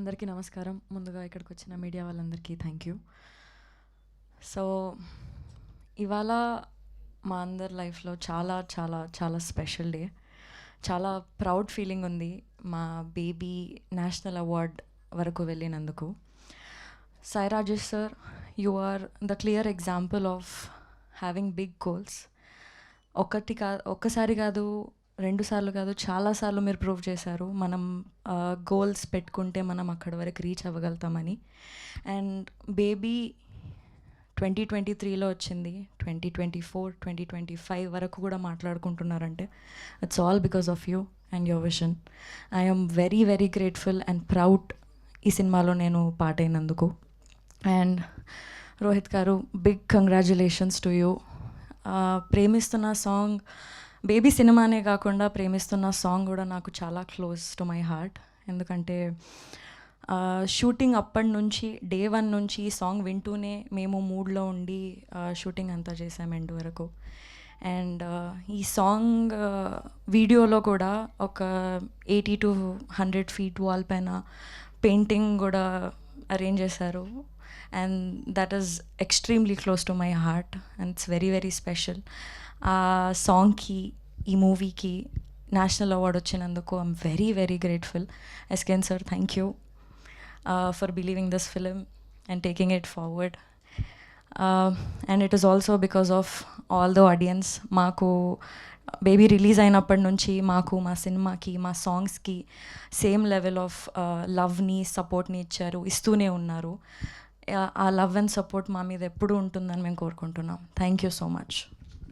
అందరికీ నమస్కారం. ముందుగా ఇక్కడికి వచ్చిన మీడియా వాళ్ళందరికీ థ్యాంక్ యూ. సో ఇవాళ మా అందరి లైఫ్లో చాలా చాలా చాలా స్పెషల్ డే. చాలా ప్రౌడ్ ఫీలింగ్ ఉంది మా బేబీ నేషనల్ అవార్డ్ వరకు వెళ్ళినందుకు. Sai Rajesh sir, you are the clear example of having big goals. ఒక్కసారి కాదు, 2 సార్లు కాదు, చాలాసార్లు మీరు ప్రూవ్ చేశారు మనం గోల్స్ పెట్టుకుంటే మనం అక్కడి వరకు రీచ్ అవ్వగలుగుతామని. అండ్ బేబీ 2023లో వచ్చింది, 2024, 2025 వరకు కూడా మాట్లాడుకుంటున్నారంటే it's all because of you and your vision. I'm very very grateful and proud ఈ సినిమాలో నేను పార్ట్ అయినందుకు. And Rohit garu, big congratulations to you. Premisthunna song Baby సినిమానే కాకుండా ప్రేమిస్తున్న సాంగ్ కూడా నాకు చాలా క్లోజ్ టు మై హార్ట్. ఎందుకంటే షూటింగ్ అప్పటి నుంచి డే 1 నుంచి ఈ సాంగ్ వింటూనే మేము మూడ్లో ఉండి షూటింగ్ అంతా చేసాం ఎండ్ వరకు. అండ్ ఈ సాంగ్ వీడియోలో కూడా ఒక 80 to 100 feet వాల్ పైన పెయింటింగ్ కూడా అరేంజ్ చేశారు. And that is extremely close to my heart and it's very very special. ఆ సాంగ్కి, ఈ మూవీకి నేషనల్ అవార్డ్ వచ్చినందుకు I'm very very grateful. SKN sir, thank you for believing this film and taking it forward. And it is also because of all the audience. మాకు Baby release అయినప్పటి నుంచి మాకు, మా సినిమాకి, మా సాంగ్స్కి సేమ్ లెవెల్ ఆఫ్ లవ్ని, సపోర్ట్ని ఇస్తూనే ఉన్నారు. ఆ లవ్ అండ్ సపోర్ట్ మా మీద ఎప్పుడూ ఉంటుందని మేము కోరుకుంటున్నాం. Thank you so much.